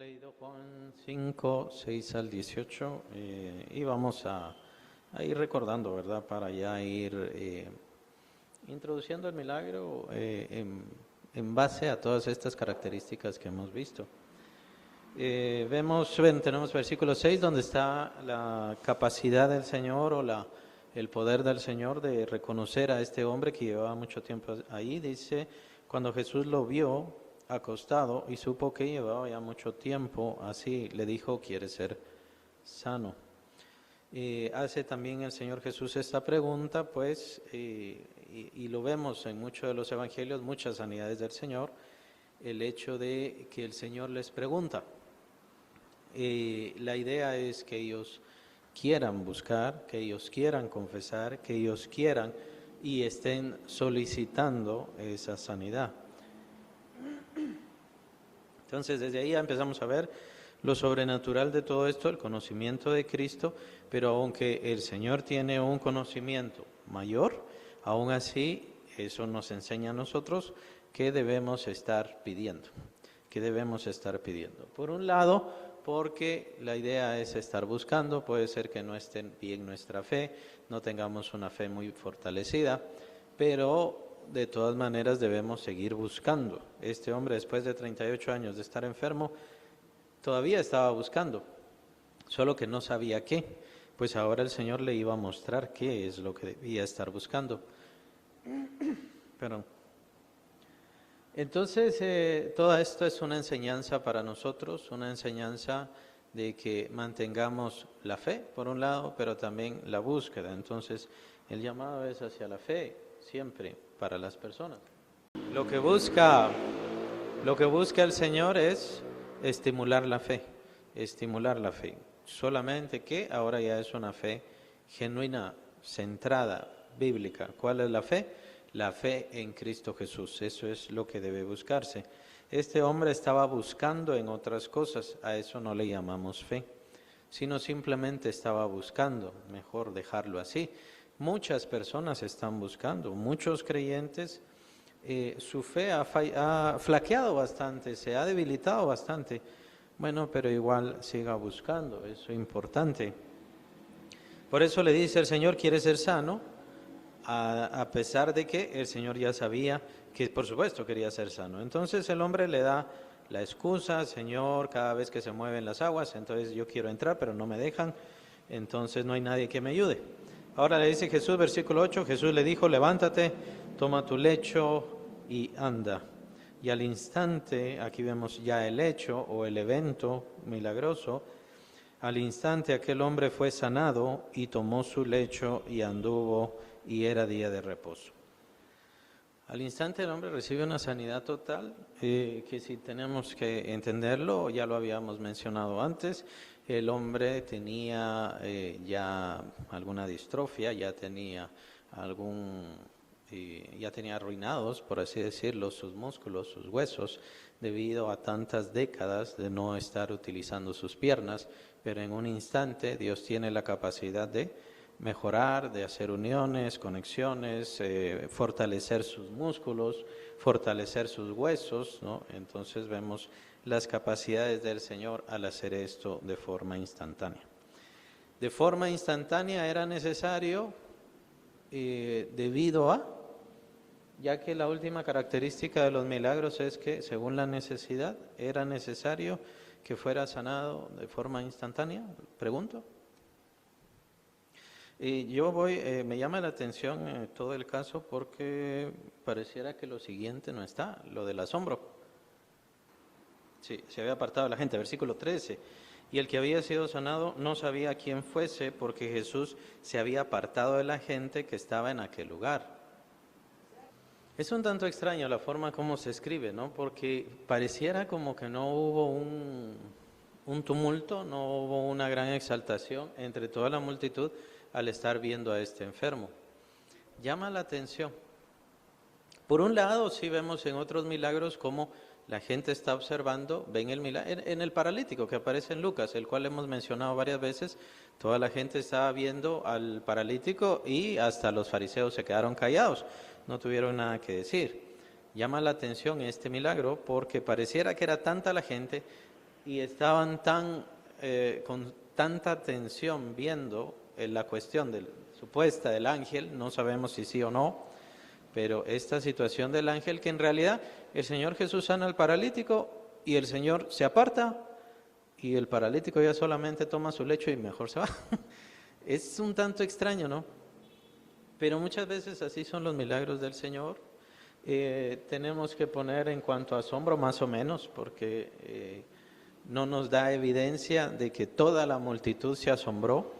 leído Juan 5, 6 al 18 y vamos a ir recordando, ¿verdad? Para ya ir introduciendo el milagro en base a todas estas características que hemos visto. Tenemos versículo 6 donde está la capacidad del Señor o el poder del Señor de reconocer a este hombre que llevaba mucho tiempo ahí. Dice, cuando Jesús lo vio acostado y supo que llevaba ya mucho tiempo así, le dijo, ¿quieres ser sano? Hace también el Señor Jesús esta pregunta, pues, y lo vemos en muchos de los evangelios, muchas sanidades del Señor, el hecho de que el Señor les pregunta. La idea es que ellos quieran buscar, que ellos quieran confesar, que ellos quieran y estén solicitando esa sanidad. Entonces, desde ahí ya empezamos a ver lo sobrenatural de todo esto, el conocimiento de Cristo, pero aunque el Señor tiene un conocimiento mayor, aún así eso nos enseña a nosotros que debemos estar pidiendo, Por un lado, porque la idea es estar buscando, puede ser que no esté bien nuestra fe, no tengamos una fe muy fortalecida, pero de todas maneras debemos seguir buscando. Este hombre, después de 38 años de estar enfermo, todavía estaba buscando, solo que no sabía qué. Pues ahora el Señor le iba a mostrar qué es lo que debía estar buscando. Perdón. Entonces, todo esto es una enseñanza para nosotros, una enseñanza de que mantengamos la fe, por un lado, pero también la búsqueda. Entonces, el llamado es hacia la fe, siempre para las personas. Lo que busca el Señor es estimular la fe. Solamente que ahora ya es una fe genuina, centrada, bíblica. ¿Cuál es la fe? La fe en Cristo Jesús. Eso es lo que debe buscarse. Este hombre estaba buscando en otras cosas, a eso no le llamamos fe, sino simplemente estaba buscando, mejor dejarlo así. Muchas personas están buscando, muchos creyentes, su fe ha flaqueado bastante, se ha debilitado bastante. Bueno, pero igual siga buscando, eso es importante. Por eso le dice el Señor, ¿quiere ser sano? A pesar de que el Señor ya sabía que por supuesto quería ser sano. Entonces el hombre le da la excusa, Señor, cada vez que se mueven las aguas, entonces yo quiero entrar, pero no me dejan, entonces no hay nadie que me ayude. Ahora le dice Jesús, versículo 8, Jesús le dijo, levántate, toma tu lecho y anda. Y al instante, aquí vemos ya el hecho o el evento milagroso, al instante aquel hombre fue sanado y tomó su lecho y anduvo y era día de reposo. Al instante el hombre recibe una sanidad total, que si tenemos que entenderlo, ya lo habíamos mencionado antes, el hombre tenía ya alguna distrofia, ya tenía arruinados, por así decirlo, sus músculos, sus huesos, debido a tantas décadas de no estar utilizando sus piernas, pero en un instante Dios tiene la capacidad de mejorar, de hacer uniones, conexiones, fortalecer sus músculos, fortalecer sus huesos, ¿no? Entonces vemos las capacidades del Señor al hacer esto de forma instantánea. De forma instantánea era necesario debido a, ya que la última característica de los milagros es que según la necesidad era necesario que fuera sanado de forma instantánea, pregunto. Y me llama la atención todo el caso porque pareciera que lo siguiente no está, lo del asombro. Sí, se había apartado la gente, versículo 13. Y el que había sido sanado no sabía quién fuese porque Jesús se había apartado de la gente que estaba en aquel lugar. Es un tanto extraño la forma como se escribe, ¿no? Porque pareciera como que no hubo un tumulto, no hubo una gran exaltación entre toda la multitud al estar viendo a este enfermo. Llama la atención. Por un lado, sí vemos en otros milagros cómo la gente está observando, ven el milagro, en el paralítico que aparece en Lucas, el cual hemos mencionado varias veces, toda la gente estaba viendo al paralítico y hasta los fariseos se quedaron callados, no tuvieron nada que decir. Llama la atención este milagro porque pareciera que era tanta la gente y estaban con tanta tensión viendo la cuestión supuesta del ángel, no sabemos si sí o no, pero esta situación del ángel, que en realidad el Señor Jesús sana al paralítico y el Señor se aparta y el paralítico ya solamente toma su lecho y mejor se va. Es un tanto extraño, ¿no? Pero muchas veces así son los milagros del Señor. Tenemos que poner en cuanto a asombro más o menos, porque no nos da evidencia de que toda la multitud se asombró.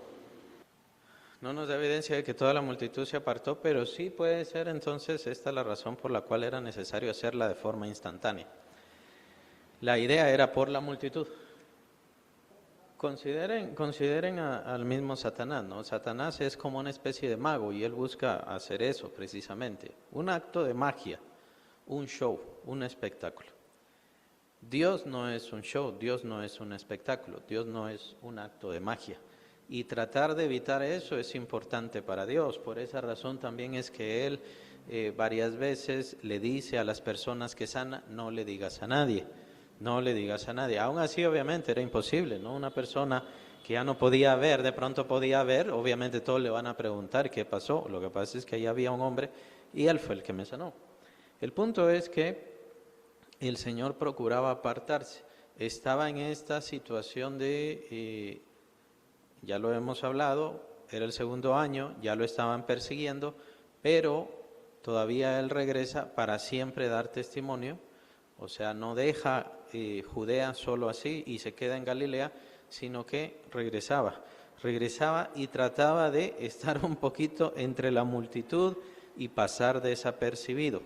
No nos da evidencia de que toda la multitud se apartó, pero sí puede ser entonces esta la razón por la cual era necesario hacerla de forma instantánea. La idea era por la multitud. Consideren al mismo Satanás, ¿no? Satanás es como una especie de mago y él busca hacer eso precisamente, un acto de magia, un show, un espectáculo. Dios no es un show, Dios no es un espectáculo, Dios no es un acto de magia. Y tratar de evitar eso es importante para Dios. Por esa razón también es que Él varias veces le dice a las personas que sana, no le digas a nadie. No le digas a nadie. Aún así, obviamente, era imposible, ¿no? Una persona que ya no podía ver, de pronto podía ver, obviamente todos le van a preguntar qué pasó. Lo que pasa es que ahí había un hombre y él fue el que me sanó. El punto es que el Señor procuraba apartarse. Estaba en esta situación de, ya lo hemos hablado, era el segundo año, ya lo estaban persiguiendo, pero todavía Él regresa para siempre dar testimonio. O sea, no deja Judea solo así y se queda en Galilea, sino que regresaba y trataba de estar un poquito entre la multitud y pasar desapercibido,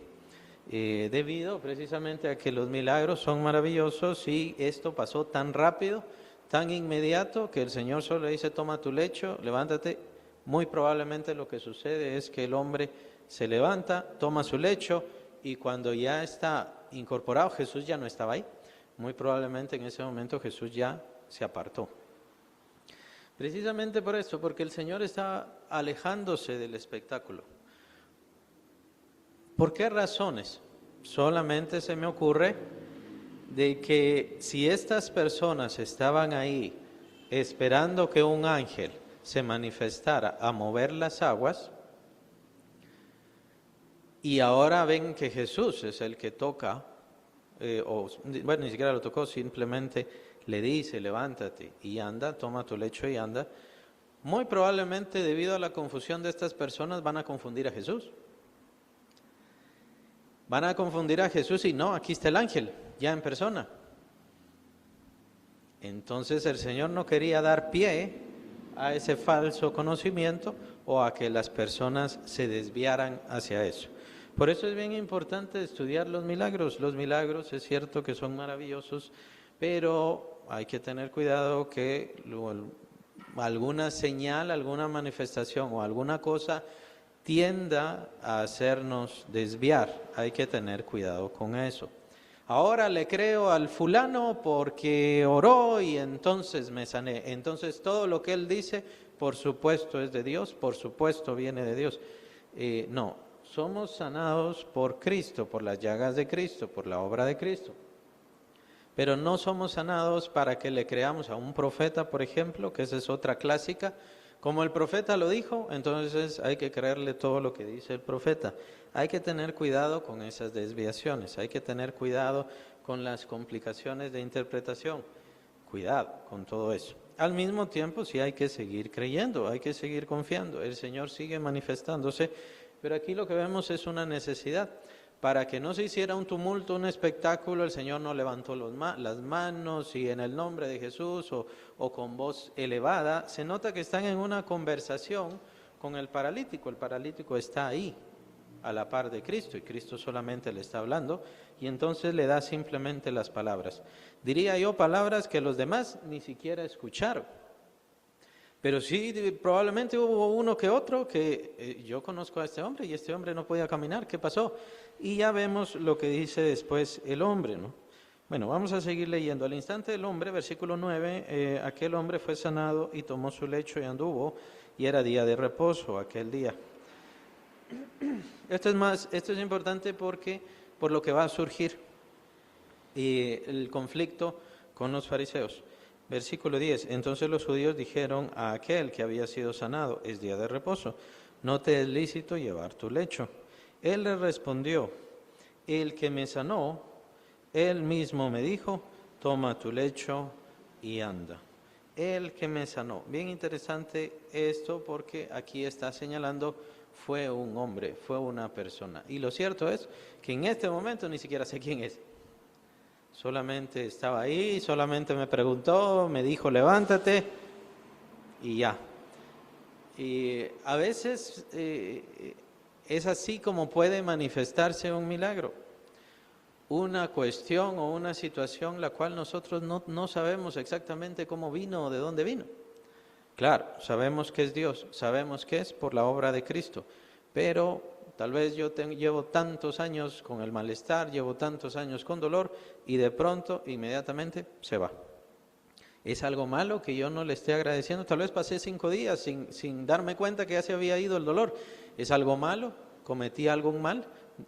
debido precisamente a que los milagros son maravillosos y esto pasó tan rápido, tan inmediato, que el Señor solo le dice, toma tu lecho, levántate. Muy probablemente lo que sucede es que el hombre se levanta, toma su lecho, y cuando ya está incorporado, Jesús ya no estaba ahí. Muy probablemente en ese momento Jesús ya se apartó. Precisamente por eso, porque el Señor está alejándose del espectáculo. ¿Por qué razones? Solamente se me ocurre de que si estas personas estaban ahí esperando que un ángel se manifestara a mover las aguas, y ahora ven que Jesús es el que toca, bueno, ni siquiera lo tocó, simplemente le dice, levántate y anda, toma tu lecho y anda. Muy probablemente debido a la confusión de estas personas van a confundir a Jesús. Van a confundir a Jesús y no, aquí está el ángel, ya en persona. Entonces el Señor no quería dar pie a ese falso conocimiento o a que las personas se desviaran hacia eso. Por eso es bien importante estudiar los milagros. Los milagros es cierto que son maravillosos, pero hay que tener cuidado que alguna señal, alguna manifestación o alguna cosa tienda a hacernos desviar. Hay que tener cuidado con eso. Ahora le creo al fulano porque oró y entonces me sané. Entonces todo lo que él dice, por supuesto es de Dios, por supuesto viene de Dios. No. Somos sanados por Cristo, por las llagas de Cristo, por la obra de Cristo. Pero no somos sanados para que le creamos a un profeta, por ejemplo, que esa es otra clásica. Como el profeta lo dijo, entonces hay que creerle todo lo que dice el profeta. Hay que tener cuidado con esas desviaciones, hay que tener cuidado con las complicaciones de interpretación. Cuidado con todo eso. Al mismo tiempo, sí hay que seguir creyendo, hay que seguir confiando. El Señor sigue manifestándose. Pero aquí lo que vemos es una necesidad. Para que no se hiciera un tumulto, un espectáculo, el Señor no levantó las manos y en el nombre de Jesús o con voz elevada. Se nota que están en una conversación con el paralítico. El paralítico está ahí, a la par de Cristo, y Cristo solamente le está hablando, y entonces le da simplemente las palabras. Diría yo palabras que los demás ni siquiera escucharon. Pero sí, probablemente hubo uno que otro que yo conozco a este hombre y este hombre no podía caminar. ¿Qué pasó? Y ya vemos lo que dice después el hombre, ¿no? Bueno, vamos a seguir leyendo. Al instante del hombre, versículo 9, aquel hombre fue sanado y tomó su lecho y anduvo, y era día de reposo aquel día. Esto es importante porque por lo que va a surgir el conflicto con los fariseos. Versículo 10. Entonces los judíos dijeron a aquel que había sido sanado: es día de reposo, no te es lícito llevar tu lecho. Él le respondió: el que me sanó, él mismo me dijo: toma tu lecho y anda. El que me sanó. Bien interesante esto, porque aquí está señalando fue un hombre, fue una persona. Y lo cierto es que en este momento ni siquiera sé quién es. Solamente estaba ahí, solamente me preguntó, me dijo levántate y ya. Y a veces es así como puede manifestarse un milagro. Una cuestión o una situación la cual nosotros no sabemos exactamente cómo vino o de dónde vino. Claro, sabemos que es Dios, sabemos que es por la obra de Cristo, pero tal vez yo llevo tantos años con el malestar, llevo tantos años con dolor y de pronto, inmediatamente, se va. ¿Es algo malo que yo no le esté agradeciendo? Tal vez pasé 5 días sin darme cuenta que ya se había ido el dolor. ¿Es algo malo? ¿Cometí algún mal?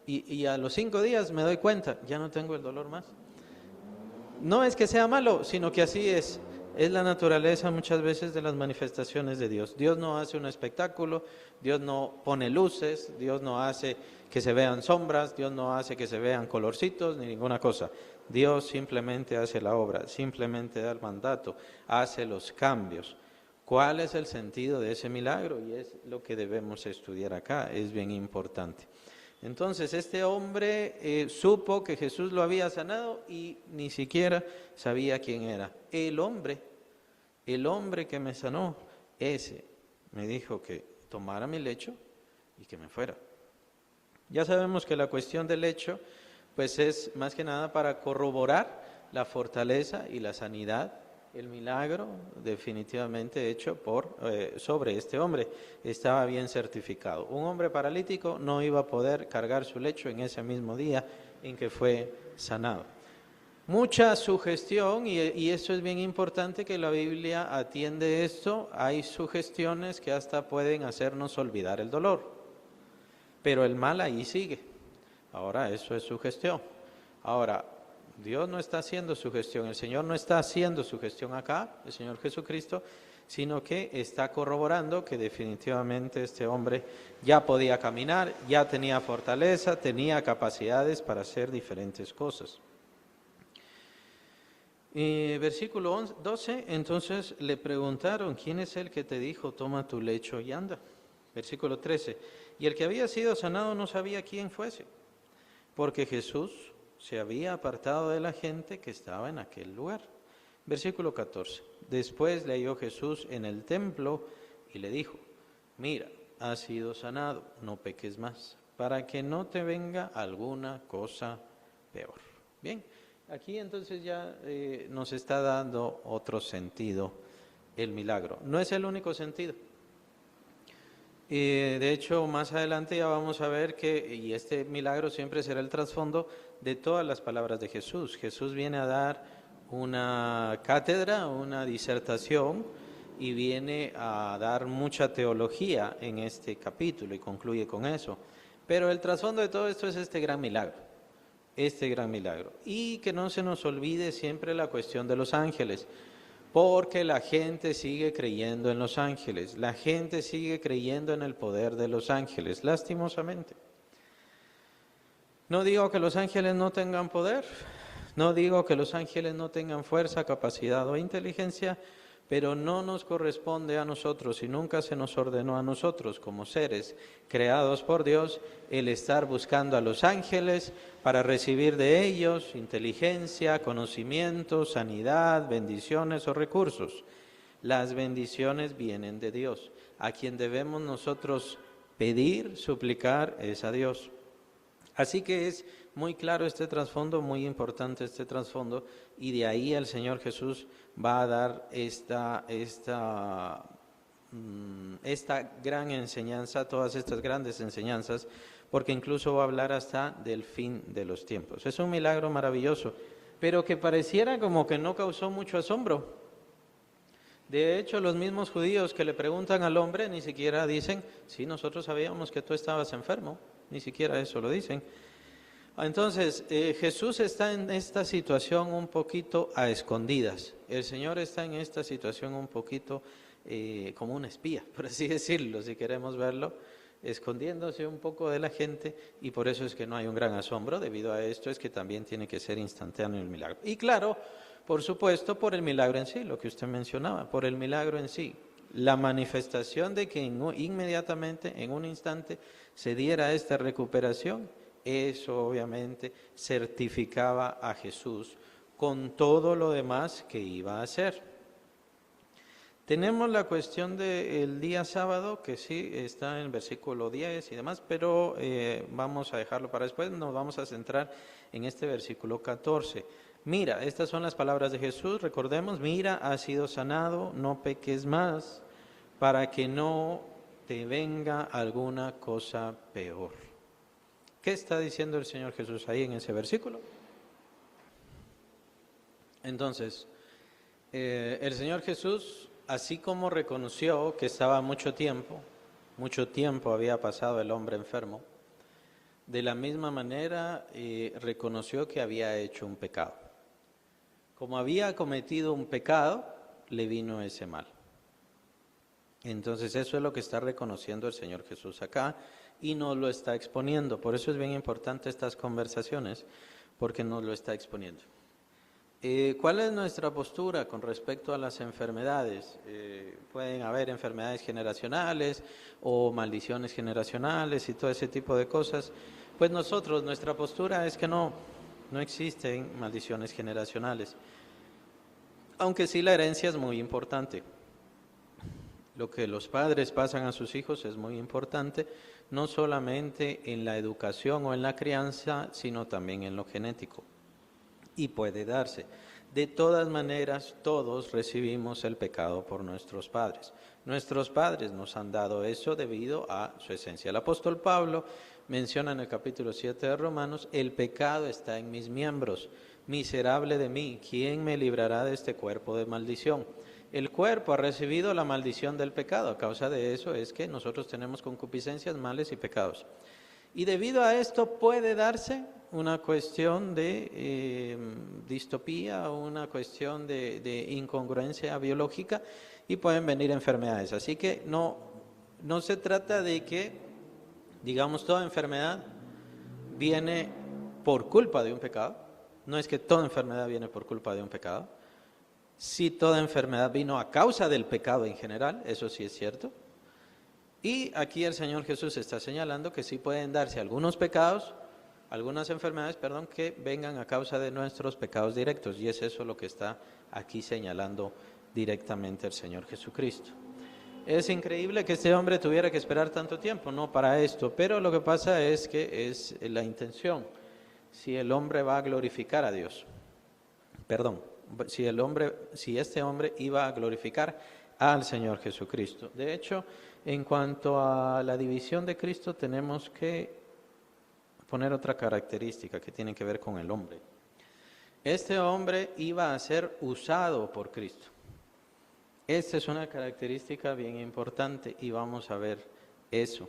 Y a los 5 días me doy cuenta, ya no tengo el dolor más. No es que sea malo, sino que así es. Es la naturaleza muchas veces de las manifestaciones de Dios. Dios no hace un espectáculo, Dios no pone luces, Dios no hace que se vean sombras, Dios no hace que se vean colorcitos, ni ninguna cosa. Dios simplemente hace la obra, simplemente da el mandato, hace los cambios. ¿Cuál es el sentido de ese milagro? Y es lo que debemos estudiar acá, es bien importante. Entonces este hombre supo que Jesús lo había sanado y ni siquiera sabía quién era. El hombre que me sanó, ese me dijo que tomara mi lecho y que me fuera. Ya sabemos que la cuestión del lecho pues es más que nada para corroborar la fortaleza y la sanidad. El milagro definitivamente hecho sobre este hombre estaba bien certificado. Un hombre paralítico no iba a poder cargar su lecho en ese mismo día en que fue sanado. Mucha sugestión, y eso es bien importante que la Biblia atiende esto. Hay sugestiones que hasta pueden hacernos olvidar el dolor, pero el mal ahí sigue. Ahora, eso es sugestión. Ahora, Dios no está haciendo sugestión, el Señor no está haciendo sugestión acá, el Señor Jesucristo, sino que está corroborando que definitivamente este hombre ya podía caminar, ya tenía fortaleza, tenía capacidades para hacer diferentes cosas. Versículo 12, entonces le preguntaron: ¿quién es el que te dijo toma tu lecho y anda? Versículo 13, y el que había sido sanado no sabía quién fuese, porque Jesús se había apartado de la gente que estaba en aquel lugar. Versículo 14. Después le halló Jesús en el templo y le dijo: mira, has sido sanado, no peques más, para que no te venga alguna cosa peor. Bien, aquí entonces ya nos está dando otro sentido el milagro. No es el único sentido. De hecho, más adelante ya vamos a ver y este milagro siempre será el trasfondo de todas las palabras de Jesús. Jesús viene a dar una cátedra, una disertación, y viene a dar mucha teología en este capítulo y concluye con eso. Pero el trasfondo de todo esto es este gran milagro. Y que no se nos olvide siempre la cuestión de los ángeles. Porque la gente sigue creyendo en los ángeles, la gente sigue creyendo en el poder de los ángeles, lastimosamente. No digo que los ángeles no tengan poder, no digo que los ángeles no tengan fuerza, capacidad o inteligencia, pero no nos corresponde a nosotros y nunca se nos ordenó a nosotros como seres creados por Dios el estar buscando a los ángeles para recibir de ellos inteligencia, conocimiento, sanidad, bendiciones o recursos. Las bendiciones vienen de Dios. A quien debemos nosotros pedir, suplicar es a Dios. Así que es muy claro este trasfondo, muy importante este trasfondo, y de ahí el Señor Jesús va a dar esta gran enseñanza, todas estas grandes enseñanzas, porque incluso va a hablar hasta del fin de los tiempos. Es un milagro maravilloso, pero que pareciera como que no causó mucho asombro. De hecho, los mismos judíos que le preguntan al hombre ni siquiera dicen: sí, nosotros sabíamos que tú estabas enfermo, ni siquiera eso lo dicen. Entonces, Jesús está en esta situación un poquito a escondidas. El Señor está en esta situación un poquito como un espía, por así decirlo, si queremos verlo, escondiéndose un poco de la gente, y por eso es que no hay un gran asombro. Debido a esto es que también tiene que ser instantáneo el milagro. Y claro, por supuesto, por el milagro en sí, lo que usted mencionaba, por el milagro en sí. La manifestación de que inmediatamente, en un instante, se diera esta recuperación, eso obviamente certificaba a Jesús con todo lo demás que iba a hacer. Tenemos la cuestión del día sábado, que sí está en el versículo 10 y demás, pero vamos a dejarlo para después. Nos vamos a centrar en este versículo 14. Mira, estas son las palabras de Jesús, recordemos: mira, has sido sanado, no peques más, para que no te venga alguna cosa peor. ¿Qué está diciendo el Señor Jesús ahí en ese versículo? Entonces, el Señor Jesús, así como reconoció que estaba mucho tiempo había pasado el hombre enfermo, de la misma manera reconoció que había hecho un pecado. Como había cometido un pecado, le vino ese mal. Entonces eso es lo que está reconociendo el Señor Jesús acá y nos lo está exponiendo. Por eso es bien importante estas conversaciones, porque nos lo está exponiendo. ¿Cuál es nuestra postura con respecto a las enfermedades? Pueden haber enfermedades generacionales o maldiciones generacionales y todo ese tipo de cosas. Pues nuestra postura es que no existen maldiciones generacionales, aunque sí la herencia es muy importante. Lo que los padres pasan a sus hijos es muy importante, no solamente en la educación o en la crianza, sino también en lo genético. Y puede darse. De todas maneras, todos recibimos el pecado por nuestros padres. Nuestros padres nos han dado eso debido a su esencia. El apóstol Pablo menciona en el capítulo 7 de Romanos: el pecado está en mis miembros, miserable de mí, ¿quién me librará de este cuerpo de maldición? El cuerpo ha recibido la maldición del pecado. A causa de eso es que nosotros tenemos concupiscencias, males y pecados. Y debido a esto puede darse una cuestión de distopía, una cuestión de incongruencia biológica, y pueden venir enfermedades. Así que no se trata de que, digamos, toda enfermedad viene por culpa de un pecado. No es que toda enfermedad viene por culpa de un pecado. Sí, toda enfermedad vino a causa del pecado en general, eso sí es cierto. Y aquí el Señor Jesús está señalando que sí pueden darse algunas enfermedades, que vengan a causa de nuestros pecados directos. Y es eso lo que está aquí señalando directamente el Señor Jesucristo. Es increíble que este hombre tuviera que esperar tanto tiempo, no para esto, pero lo que pasa es que es la intención. Si el hombre va a glorificar a Dios, si este hombre iba a glorificar al Señor Jesucristo. De hecho, en cuanto a la división de Cristo, tenemos que poner otra característica que tiene que ver con el hombre. Este hombre iba a ser usado por Cristo. Esta es una característica bien importante y vamos a ver eso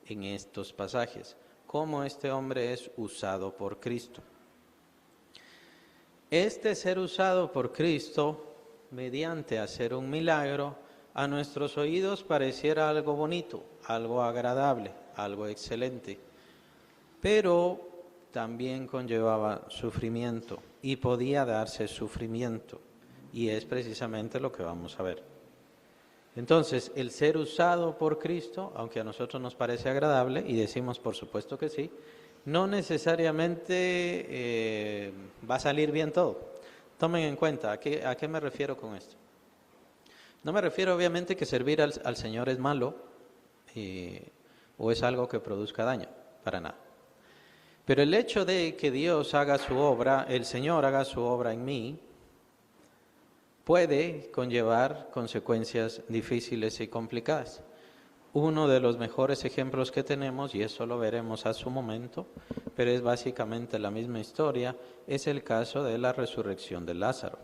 en estos pasajes, cómo este hombre es usado por Cristo. Este ser usado por Cristo mediante hacer un milagro, a nuestros oídos pareciera algo bonito, algo agradable, algo excelente, pero también conllevaba sufrimiento y podía darse sufrimiento, y es precisamente lo que vamos a ver. Entonces, el ser usado por Cristo, aunque a nosotros nos parece agradable, y decimos por supuesto que sí, no necesariamente va a salir bien todo. Tomen en cuenta, ¿a qué me refiero con esto? No me refiero obviamente que servir al Señor es malo o es algo que produzca daño, para nada. Pero el hecho de que Dios haga su obra, el Señor haga su obra en mí, puede conllevar consecuencias difíciles y complicadas. Uno de los mejores ejemplos que tenemos, y eso lo veremos a su momento, pero es básicamente la misma historia, es el caso de la resurrección de Lázaro.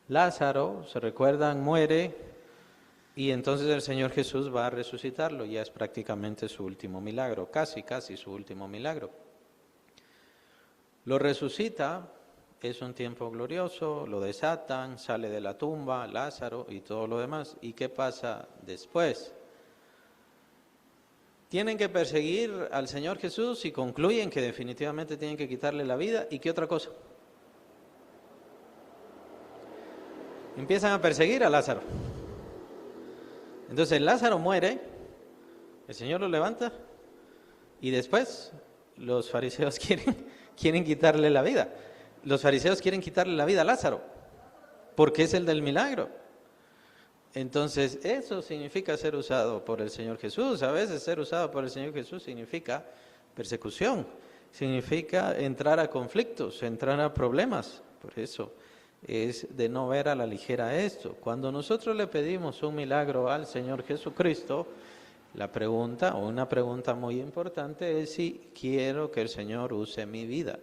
Lázaro, se recuerdan, muere, y entonces el Señor Jesús va a resucitarlo. Ya es prácticamente su último milagro, casi su último milagro. Lo resucita, es un tiempo glorioso, lo desatan, sale de la tumba, Lázaro y todo lo demás. ¿Y qué pasa después? Tienen que perseguir al Señor Jesús y concluyen que definitivamente tienen que quitarle la vida. ¿Y qué otra cosa? Empiezan a perseguir a Lázaro. Entonces Lázaro muere, el Señor lo levanta y después los fariseos quieren quitarle la vida. Los fariseos quieren quitarle la vida a Lázaro, porque es el del milagro. Entonces, eso significa ser usado por el Señor Jesús. A veces ser usado por el Señor Jesús significa persecución, significa entrar a conflictos, entrar a problemas. Por eso es de no ver a la ligera esto. Cuando nosotros le pedimos un milagro al Señor Jesucristo, la pregunta, o una pregunta muy importante, es si quiero que el Señor use mi vida.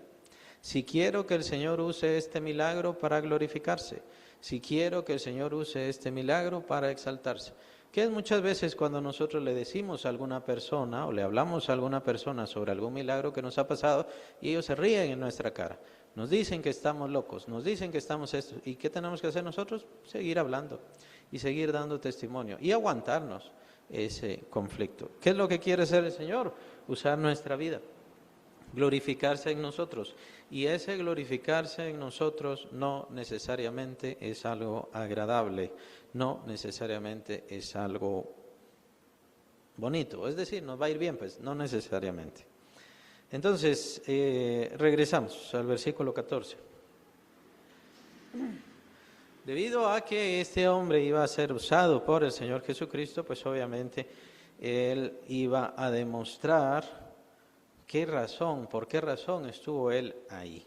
Si quiero que el Señor use este milagro para glorificarse, si quiero que el Señor use este milagro para exaltarse. Que es muchas veces cuando nosotros le decimos a alguna persona o le hablamos a alguna persona sobre algún milagro que nos ha pasado y ellos se ríen en nuestra cara. Nos dicen que estamos locos, nos dicen que estamos esto. ¿Y qué tenemos que hacer nosotros? Seguir hablando y seguir dando testimonio y aguantarnos ese conflicto. ¿Qué es lo que quiere hacer el Señor? Usar nuestra vida, glorificarse en nosotros. Y ese glorificarse en nosotros no necesariamente es algo agradable, no necesariamente es algo bonito. Es decir, nos va a ir bien, pues no necesariamente. Entonces, regresamos al versículo 14. Debido a que este hombre iba a ser usado por el Señor Jesucristo, pues obviamente él iba a demostrar por qué razón estuvo él ahí,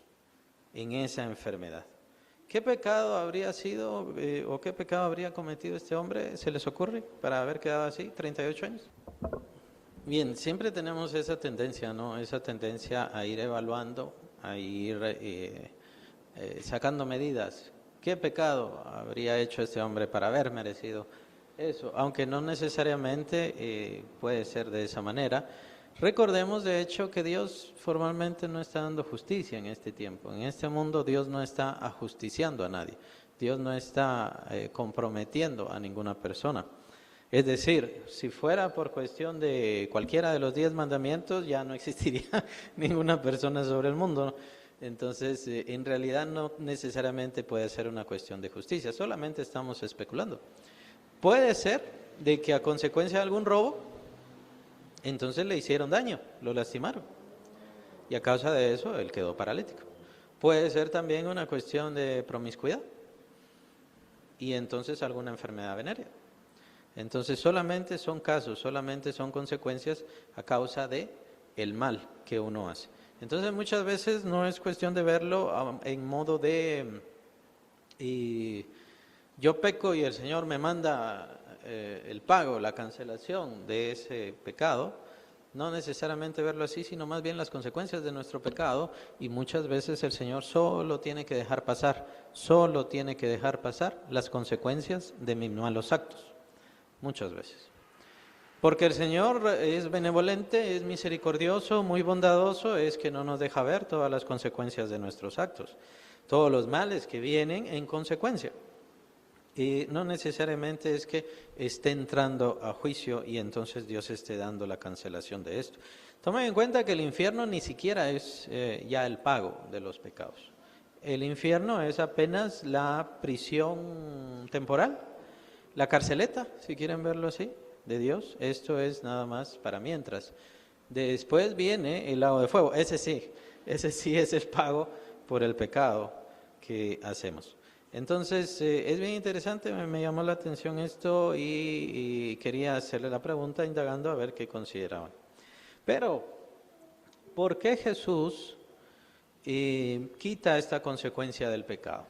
en esa enfermedad. ¿Qué pecado habría sido o qué pecado habría cometido este hombre? ¿Se les ocurre para haber quedado así, 38 años? Bien, siempre tenemos esa tendencia, ¿no? Esa tendencia a ir evaluando, a ir sacando medidas. ¿Qué pecado habría hecho este hombre para haber merecido eso? Aunque no necesariamente puede ser de esa manera. Recordemos, de hecho, que Dios formalmente no está dando justicia en este tiempo. En este mundo Dios no está ajusticiando a nadie. Dios no está comprometiendo a ninguna persona. Es decir, si fuera por cuestión de cualquiera de los 10 mandamientos, ya no existiría ninguna persona sobre el mundo, ¿no? Entonces, en realidad no necesariamente puede ser una cuestión de justicia, solamente estamos especulando. Puede ser de que a consecuencia de algún robo, entonces le hicieron daño, lo lastimaron. Y a causa de eso, él quedó paralítico. Puede ser también una cuestión de promiscuidad y entonces alguna enfermedad venérea. Entonces solamente son casos, solamente son consecuencias a causa de el mal que uno hace. Entonces muchas veces no es cuestión de verlo en modo de yo peco y el Señor me manda el pago, la cancelación de ese pecado. No necesariamente verlo así, sino más bien las consecuencias de nuestro pecado, y muchas veces el Señor solo tiene que dejar pasar las consecuencias de mis malos actos. Muchas veces. Porque el Señor es benevolente, es misericordioso, muy bondadoso, es que no nos deja ver todas las consecuencias de nuestros actos, todos los males que vienen en consecuencia. Y no necesariamente es que esté entrando a juicio y entonces Dios esté dando la cancelación de esto. Tomen en cuenta que el infierno ni siquiera es ya el pago de los pecados. El infierno es apenas la prisión temporal, la carceleta, si quieren verlo así, de Dios. Esto es nada más para mientras. Después viene el lago de fuego. Ese sí es el pago por el pecado que hacemos. Entonces, es bien interesante, me llamó la atención esto y quería hacerle la pregunta indagando a ver qué consideraban. Pero, ¿por qué Jesús quita esta consecuencia del pecado?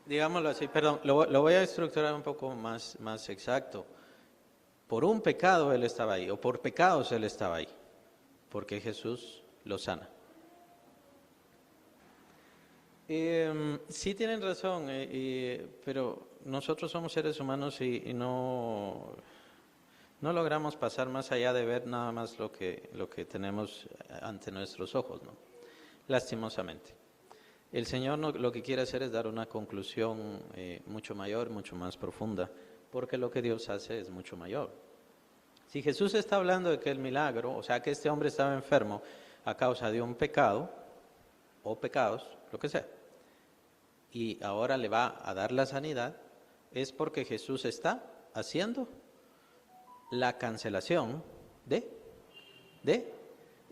Digámoslo así, perdón, lo voy a estructurar un poco más exacto. Por un pecado Él estaba ahí, o por pecados Él estaba ahí, porque Jesús lo sana. Sí tienen razón, pero nosotros somos seres humanos y no logramos pasar más allá de ver nada más lo que tenemos ante nuestros ojos, ¿no? lastimosamente. El Señor lo que quiere hacer es dar una conclusión mucho mayor, mucho más profunda, porque lo que Dios hace es mucho mayor. Si Jesús está hablando de que el milagro, o sea que este hombre estaba enfermo a causa de un pecado, o pecados, lo que sea, y ahora le va a dar la sanidad, es porque Jesús está haciendo la cancelación de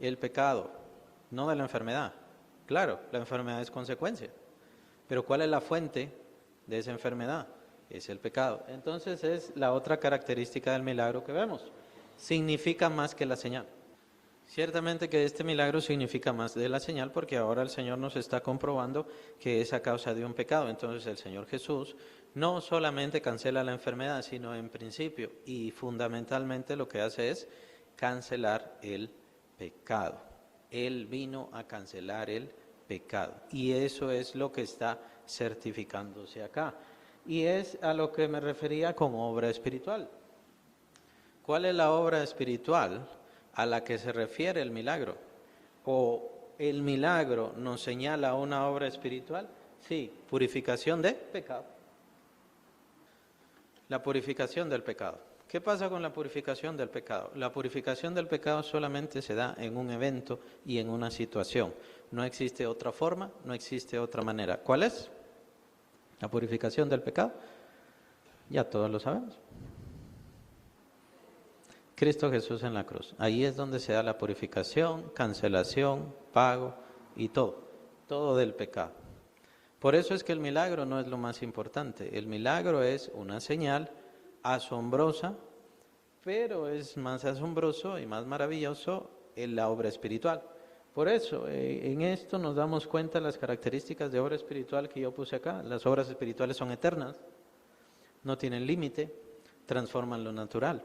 el pecado, no de la enfermedad. Claro, la enfermedad es consecuencia, pero ¿cuál es la fuente de esa enfermedad? Es el pecado. Entonces es la otra característica del milagro que vemos. Significa más que la señal. Ciertamente que este milagro significa más de la señal porque ahora el Señor nos está comprobando que es a causa de un pecado. Entonces el Señor Jesús no solamente cancela la enfermedad, sino en principio y fundamentalmente lo que hace es cancelar el pecado. Él vino a cancelar el pecado y eso es lo que está certificándose acá. Y es a lo que me refería con obra espiritual. ¿Cuál es la obra espiritual a la que se refiere el milagro? ¿O el milagro nos señala una obra espiritual? Sí, purificación de pecado. La purificación del pecado. ¿Qué pasa con la purificación del pecado? La purificación del pecado solamente se da en un evento y en una situación. No existe otra forma, no existe otra manera. ¿Cuál es? La purificación del pecado. Ya todos lo sabemos. Cristo Jesús en la cruz. Ahí es donde se da la purificación, cancelación, pago y todo del pecado. Por eso es que el milagro no es lo más importante. El milagro es una señal asombrosa, pero es más asombroso y más maravilloso en la obra espiritual. Por eso, en esto nos damos cuenta de las características de obra espiritual que yo puse acá. Las obras espirituales son eternas, no tienen límite, transforman lo natural.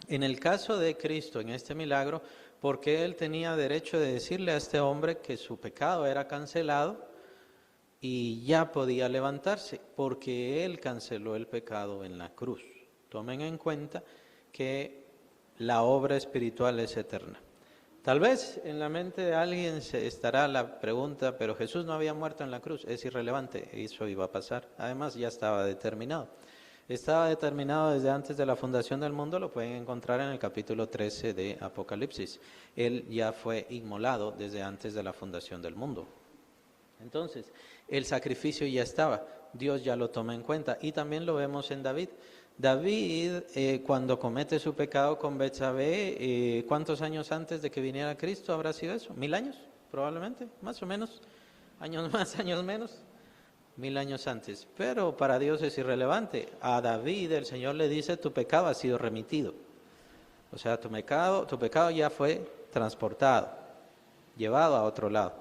En el caso de Cristo, en este milagro, porque Él tenía derecho de decirle a este hombre que su pecado era cancelado y ya podía levantarse, porque Él canceló el pecado en la cruz. Tomen en cuenta que la obra espiritual es eterna. Tal vez en la mente de alguien estará la pregunta, pero Jesús no había muerto en la cruz, es irrelevante, eso iba a pasar. Además ya estaba determinado. Estaba determinado desde antes de la fundación del mundo, lo pueden encontrar en el capítulo 13 de Apocalipsis. Él ya fue inmolado desde antes de la fundación del mundo. Entonces, el sacrificio ya estaba, Dios ya lo toma en cuenta y también lo vemos en David. David, cuando comete su pecado con Betsabé, ¿cuántos años antes de que viniera Cristo habrá sido eso? ¿1000 años? Probablemente, más o menos, años más, años menos. 1000 años antes, pero para Dios es irrelevante. A David el Señor le dice, tu pecado ha sido remitido. O sea, tu pecado ya fue transportado, llevado a otro lado.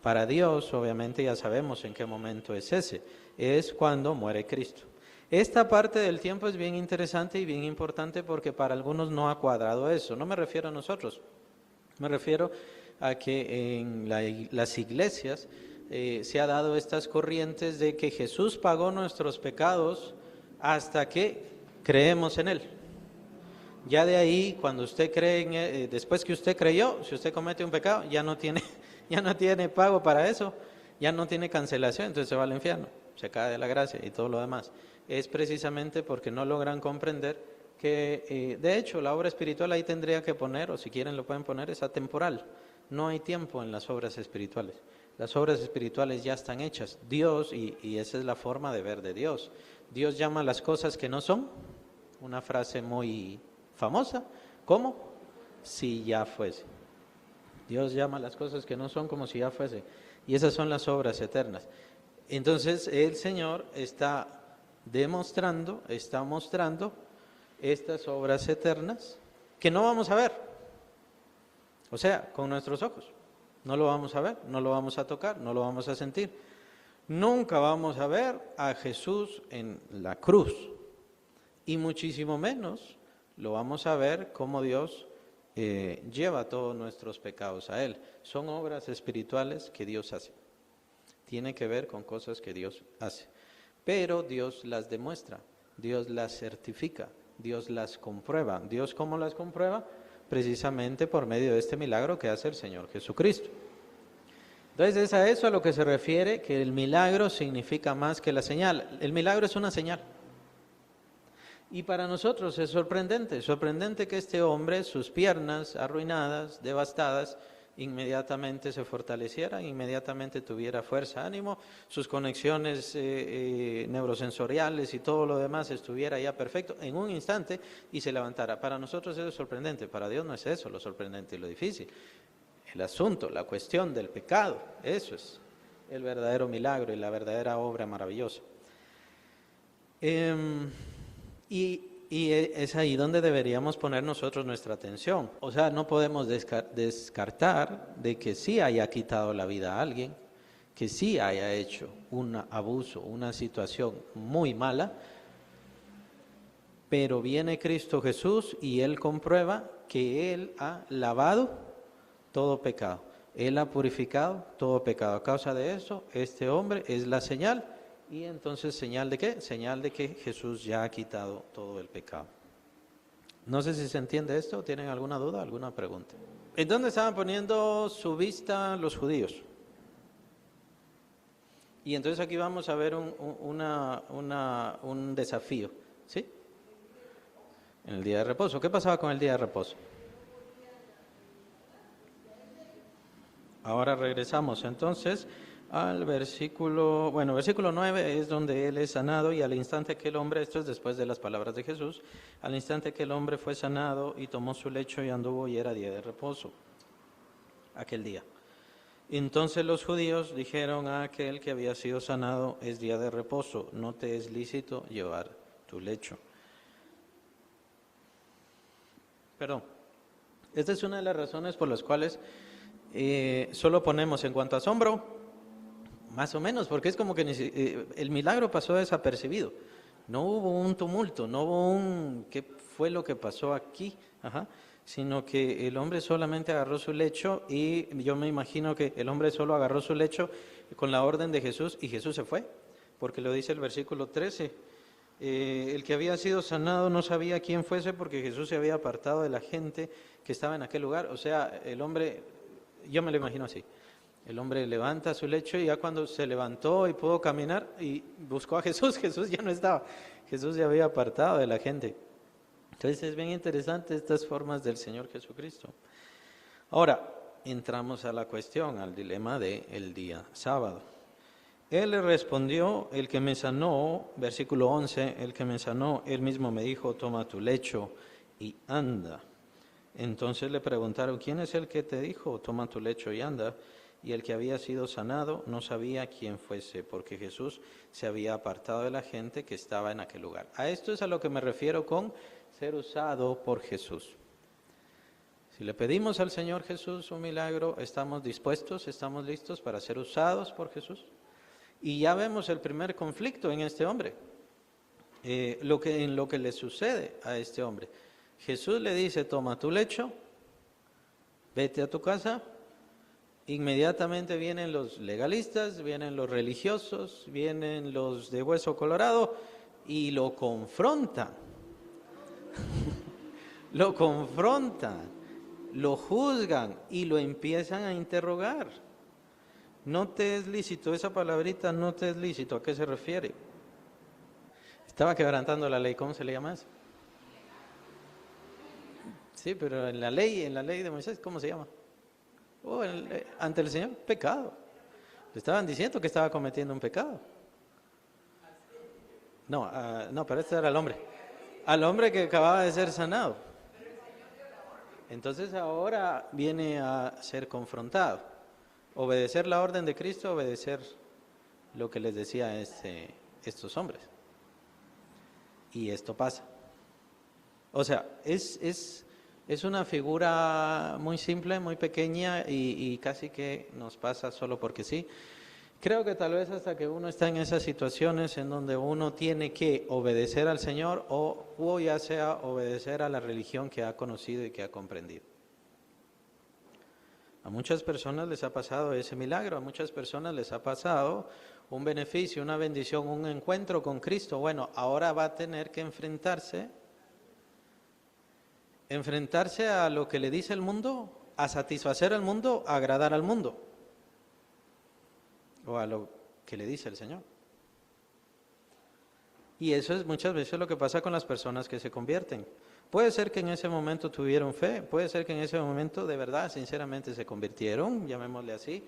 Para Dios, obviamente ya sabemos en qué momento es ese, es cuando muere Cristo. Esta parte del tiempo es bien interesante y bien importante porque para algunos no ha cuadrado eso. No me refiero a nosotros, me refiero a que en las iglesias se ha dado estas corrientes de que Jesús pagó nuestros pecados hasta que creemos en Él. Ya de ahí, cuando usted cree después que usted creyó, si usted comete un pecado, ya no tiene pago para eso, ya no tiene cancelación, entonces se va al infierno, se cae de la gracia y todo lo demás. Es precisamente porque no logran comprender que, de hecho, la obra espiritual ahí tendría que poner, o si quieren lo pueden poner, es atemporal. No hay tiempo en las obras espirituales. Las obras espirituales ya están hechas. Dios, y esa es la forma de ver de Dios. Dios llama las cosas que no son, una frase muy famosa, ¿cómo? Si ya fuese. Dios llama las cosas que no son como si ya fuese. Y esas son las obras eternas. Entonces el Señor está mostrando estas obras eternas que no vamos a ver. O sea, con nuestros ojos. No lo vamos a ver, no lo vamos a tocar, no lo vamos a sentir. Nunca vamos a ver a Jesús en la cruz. Y muchísimo menos lo vamos a ver como Dios lleva todos nuestros pecados a Él. Son obras espirituales que Dios hace. Tiene que ver con cosas que Dios hace. Pero Dios las demuestra, Dios las certifica, Dios las comprueba. ¿Dios cómo las comprueba? Precisamente por medio de este milagro que hace el Señor Jesucristo. Entonces es a eso a lo que se refiere, que el milagro significa más que la señal. El milagro es una señal. Y para nosotros es sorprendente que este hombre, sus piernas arruinadas, devastadas, inmediatamente se fortalecieran, inmediatamente tuviera fuerza, ánimo, sus conexiones neurosensoriales y todo lo demás estuviera ya perfecto en un instante y se levantara. Para nosotros eso es sorprendente, para Dios no es eso lo sorprendente y lo difícil. El asunto, la cuestión del pecado, eso es el verdadero milagro y la verdadera obra maravillosa. Y es ahí donde deberíamos poner nosotros nuestra atención. O sea, no podemos descartar de que sí haya quitado la vida a alguien, que sí haya hecho un abuso, una situación muy mala, pero viene Cristo Jesús y Él comprueba que Él ha lavado todo pecado. Él ha purificado todo pecado. A causa de eso, este hombre es la señal. Y entonces, ¿señal de qué? Señal de que Jesús ya ha quitado todo el pecado. No sé si se entiende esto. ¿Tienen alguna duda, alguna pregunta? ¿En dónde estaban poniendo su vista los judíos? Y entonces aquí vamos a ver un desafío. ¿Sí? En el día de reposo. ¿Qué pasaba con el día de reposo? Ahora regresamos entonces al versículo 9 es donde él es sanado y al instante que el hombre, esto es después de las palabras de Jesús, al instante que el hombre fue sanado y tomó su lecho y anduvo y era día de reposo, aquel día. Entonces los judíos dijeron a aquel que había sido sanado, es día de reposo, no te es lícito llevar tu lecho. Perdón, esta es una de las razones por las cuales solo ponemos en cuanto a asombro, más o menos, porque es como que el milagro pasó desapercibido. No hubo un tumulto, no hubo ¿qué fue lo que pasó aquí? Sino que el hombre solamente agarró su lecho y yo me imagino que el hombre solo agarró su lecho con la orden de Jesús y Jesús se fue, porque lo dice el versículo 13. El que había sido sanado no sabía quién fuese porque Jesús se había apartado de la gente que estaba en aquel lugar. O sea, el hombre, yo me lo imagino así. El hombre levanta su lecho y ya cuando se levantó y pudo caminar y buscó a Jesús, Jesús ya no estaba, Jesús se había apartado de la gente. Entonces es bien interesante estas formas del Señor Jesucristo. Ahora, entramos a la cuestión, al dilema del día sábado. Él le respondió, el que me sanó, versículo 11, el que me sanó, él mismo me dijo, toma tu lecho y anda. Entonces le preguntaron, ¿quién es el que te dijo, toma tu lecho y anda? Y el que había sido sanado no sabía quién fuese, porque Jesús se había apartado de la gente que estaba en aquel lugar. A esto es a lo que me refiero con ser usado por Jesús. Si le pedimos al Señor Jesús un milagro, ¿estamos dispuestos, estamos listos para ser usados por Jesús? Y ya vemos el primer conflicto en este hombre, en lo que le sucede a este hombre. Jesús le dice, toma tu lecho, vete a tu casa. Inmediatamente vienen los legalistas, vienen los religiosos, vienen los de hueso colorado y lo confrontan. Lo confrontan, lo juzgan y lo empiezan a interrogar. No te es lícito, esa palabrita no te es lícito, ¿a qué se refiere? Estaba quebrantando la ley, ¿cómo se le llama eso? Sí, pero en la ley de Moisés, ¿cómo se llama? Ante el Señor, pecado. Le estaban diciendo que estaba cometiendo un pecado. No, pero este era el hombre. Al hombre que acababa de ser sanado. Entonces ahora viene a ser confrontado. Obedecer la orden de Cristo, obedecer lo que les decía estos hombres. Y esto pasa. O sea, es una figura muy simple, muy pequeña y casi que nos pasa solo porque sí. Creo que tal vez hasta que uno está en esas situaciones en donde uno tiene que obedecer al Señor o ya sea obedecer a la religión que ha conocido y que ha comprendido. A muchas personas les ha pasado ese milagro, a muchas personas les ha pasado un beneficio, una bendición, un encuentro con Cristo. Bueno, ahora va a tener que enfrentarse a lo que le dice el mundo, a satisfacer al mundo, a agradar al mundo. o a lo que le dice el Señor. Y eso es muchas veces lo que pasa con las personas que se convierten. Puede ser que en ese momento tuvieron fe, puede ser que en ese momento de verdad, sinceramente se convirtieron, llamémosle así,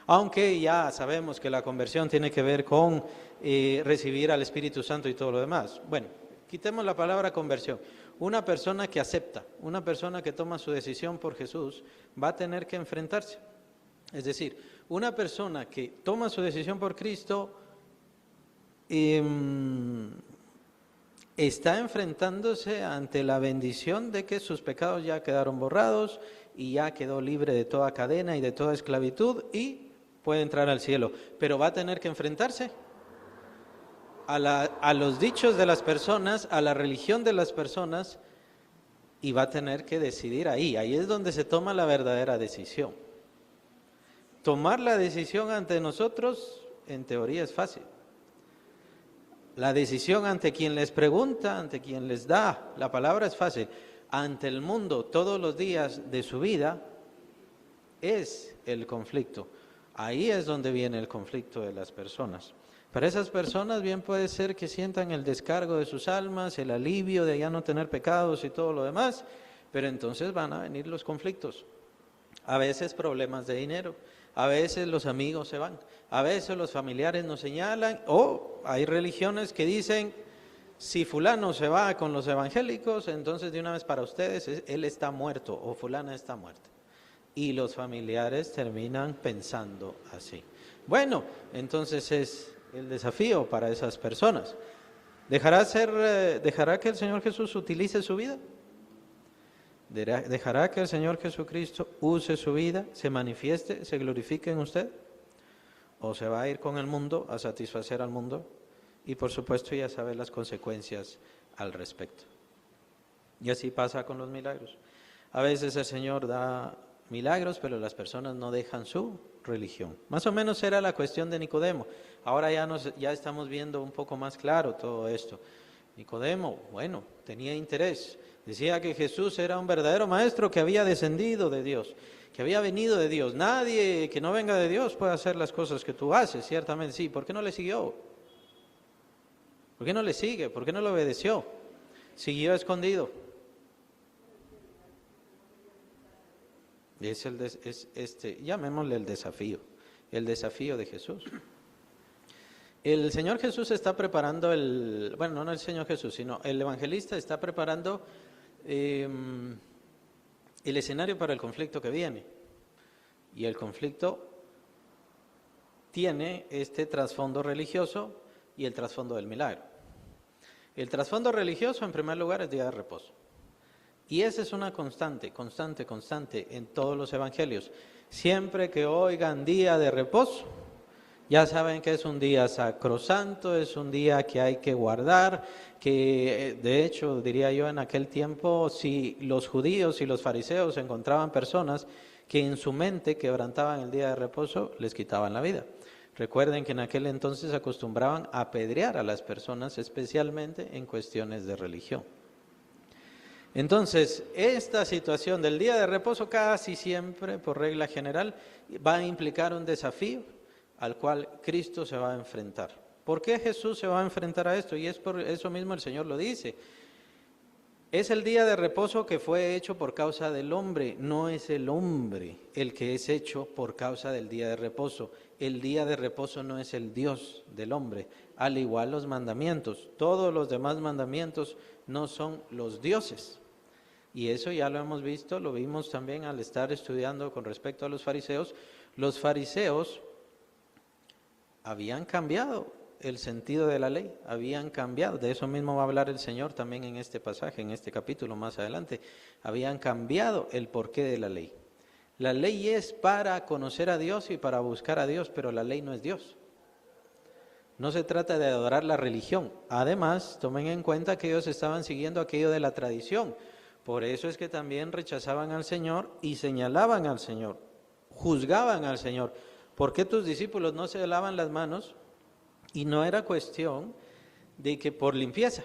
aunque ya sabemos que la conversión tiene que ver con recibir al Espíritu Santo y todo lo demás. Bueno, quitemos la palabra conversión. Una persona que acepta, una persona que toma su decisión por Jesús, va a tener que enfrentarse. Es decir, una persona que toma su decisión por Cristo está enfrentándose ante la bendición de que sus pecados ya quedaron borrados y ya quedó libre de toda cadena y de toda esclavitud y puede entrar al cielo. Pero va a tener que enfrentarse a los dichos de las personas, a la religión de las personas, y va a tener que decidir ahí. Ahí es donde se toma la verdadera decisión. Tomar la decisión ante nosotros, en teoría, es fácil. La decisión ante quien les pregunta, ante quien les da la palabra es fácil. Ante el mundo, todos los días de su vida, es el conflicto. Ahí es donde viene el conflicto de las personas. Para esas personas bien puede ser que sientan el descargo de sus almas, el alivio de ya no tener pecados y todo lo demás, pero entonces van a venir los conflictos. A veces problemas de dinero, a veces los amigos se van, a veces los familiares nos señalan, o hay religiones que dicen, si fulano se va con los evangélicos, entonces de una vez para ustedes, él está muerto o fulana está muerta. Y los familiares terminan pensando así. Bueno, entonces es el desafío para esas personas. ¿Dejará que el Señor Jesús utilice su vida? ¿Dejará que el Señor Jesucristo use su vida, se manifieste, se glorifique en usted? ¿O se va a ir con el mundo a satisfacer al mundo? Y por supuesto ya sabe las consecuencias al respecto. Y así pasa con los milagros. A veces el Señor da milagros, pero las personas no dejan su religión. Más o menos era la cuestión de Nicodemo. Ahora ya estamos viendo un poco más claro todo esto. Nicodemo, bueno, tenía interés. Decía que Jesús era un verdadero maestro que había descendido de Dios, que había venido de Dios. Nadie que no venga de Dios puede hacer las cosas que tú haces, ciertamente sí. ¿Por qué no le siguió? ¿Por qué no le sigue? ¿Por qué no le obedeció? Siguió escondido. Llamémosle el desafío de Jesús. El Señor Jesús está preparando no el Señor Jesús, sino el evangelista está preparando el escenario para el conflicto que viene. Y el conflicto tiene este trasfondo religioso y el trasfondo del milagro. El trasfondo religioso, en primer lugar, es día de reposo. Y esa es una constante en todos los evangelios. Siempre que oigan día de reposo, ya saben que es un día sacrosanto, es un día que hay que guardar, que de hecho, diría yo, en aquel tiempo, si los judíos y los fariseos encontraban personas que en su mente quebrantaban el día de reposo, les quitaban la vida. Recuerden que en aquel entonces acostumbraban a apedrear a las personas, especialmente en cuestiones de religión. Entonces, esta situación del día de reposo casi siempre, por regla general, va a implicar un desafío al cual Cristo se va a enfrentar. ¿Por qué Jesús se va a enfrentar a esto? Y es por eso mismo el Señor lo dice. Es el día de reposo que fue hecho por causa del hombre, no es el hombre el que es hecho por causa del día de reposo. El día de reposo no es el Dios del hombre, al igual los mandamientos. Todos los demás mandamientos no son los dioses. Y eso ya lo hemos visto, lo vimos también al estar estudiando con respecto a los fariseos. Los fariseos habían cambiado el sentido de la ley, habían cambiado, de eso mismo va a hablar el Señor también en este pasaje, en este capítulo más adelante, habían cambiado el porqué de la ley. La ley es para conocer a Dios y para buscar a Dios, pero la ley no es Dios. No se trata de adorar la religión. Además, tomen en cuenta que ellos estaban siguiendo aquello de la tradición. Por eso es que también rechazaban al Señor y señalaban al Señor, juzgaban al Señor. ¿Por qué tus discípulos no se lavan las manos? Y no era cuestión de que por limpieza,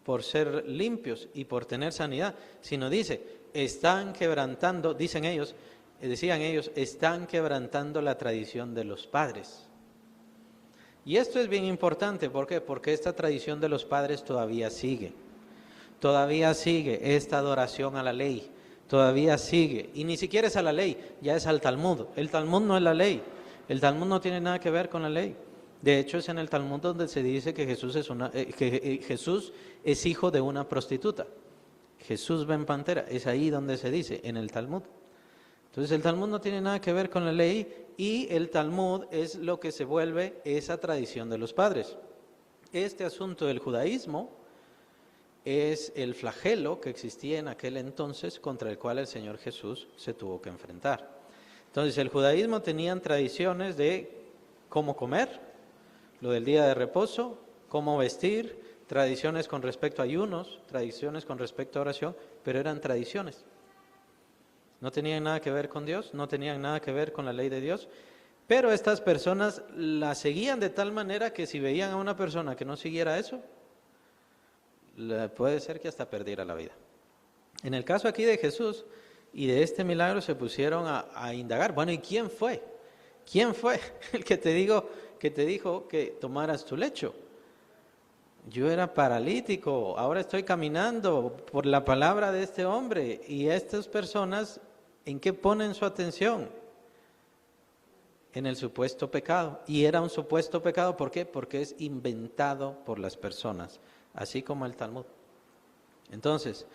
por ser limpios y por tener sanidad, sino dice, están quebrantando, dicen ellos, decían ellos, están quebrantando la tradición de los padres. Y esto es bien importante, ¿por qué? Porque esta tradición de los padres todavía sigue esta adoración a la ley, todavía sigue, y ni siquiera es a la ley, ya es al Talmud. El Talmud no es la ley, el Talmud no tiene nada que ver con la ley. De hecho, es en el Talmud donde se dice que Jesús es hijo de una prostituta. Jesús ben Pantera, es ahí donde se dice, en el Talmud. Entonces el Talmud no tiene nada que ver con la ley y el Talmud es lo que se vuelve esa tradición de los padres. Este asunto del judaísmo es el flagelo que existía en aquel entonces contra el cual el Señor Jesús se tuvo que enfrentar. Entonces el judaísmo tenían tradiciones de cómo comer, lo del día de reposo, cómo vestir, tradiciones con respecto a ayunos, tradiciones con respecto a oración, pero eran tradiciones. No tenían nada que ver con Dios, no tenían nada que ver con la ley de Dios, pero estas personas la seguían de tal manera que si veían a una persona que no siguiera eso, puede ser que hasta perdiera la vida. En el caso aquí de Jesús y de este milagro se pusieron a indagar, bueno, ¿y quién fue? ¿Quién fue el que te dijo que tomaras tu lecho? Yo era paralítico, ahora estoy caminando por la palabra de este hombre. Y estas personas, ¿en qué ponen su atención? En el supuesto pecado. Y era un supuesto pecado, ¿por qué? Porque es inventado por las personas, así como el Talmud. Entonces,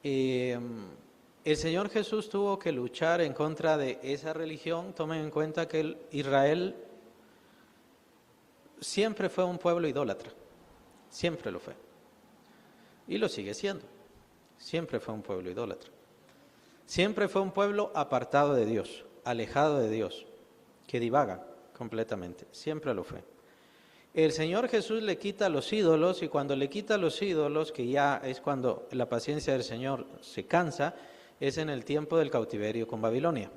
el Señor Jesús tuvo que luchar en contra de esa religión. Tomen en cuenta que Israel siempre fue un pueblo idólatra. Siempre lo fue. Y lo sigue siendo. Siempre fue un pueblo idólatra. Siempre fue un pueblo apartado de Dios, alejado de Dios, que divaga completamente. Siempre lo fue. El Señor Jesús le quita los ídolos, y cuando le quita los ídolos, que ya es cuando la paciencia del Señor se cansa, es en el tiempo del cautiverio con Babilonia.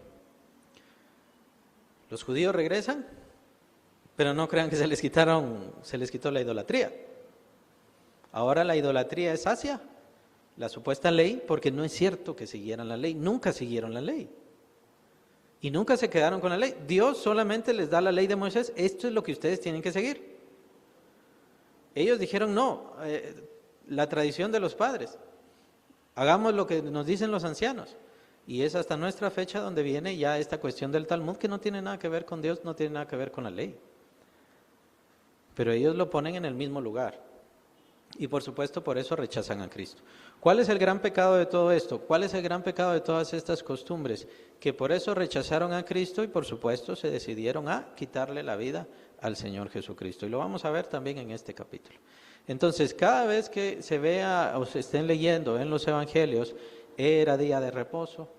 Los judíos regresan, pero no crean que se les quitó la idolatría. Ahora la idolatría es hacia la supuesta ley, porque no es cierto que siguieran la ley, nunca siguieron la ley. Y nunca se quedaron con la ley. Dios solamente les da la ley de Moisés, esto es lo que ustedes tienen que seguir. Ellos dijeron, no, la tradición de los padres, hagamos lo que nos dicen los ancianos. Y es hasta nuestra fecha donde viene ya esta cuestión del Talmud, que no tiene nada que ver con Dios, no tiene nada que ver con la ley. Pero ellos lo ponen en el mismo lugar. Y por supuesto por eso rechazan a Cristo. ¿Cuál es el gran pecado de todo esto? ¿Cuál es el gran pecado de todas estas costumbres? Que por eso rechazaron a Cristo y por supuesto se decidieron a quitarle la vida al Señor Jesucristo. Y lo vamos a ver también en este capítulo. Entonces, cada vez que se vea o se estén leyendo en los evangelios, era día de reposo,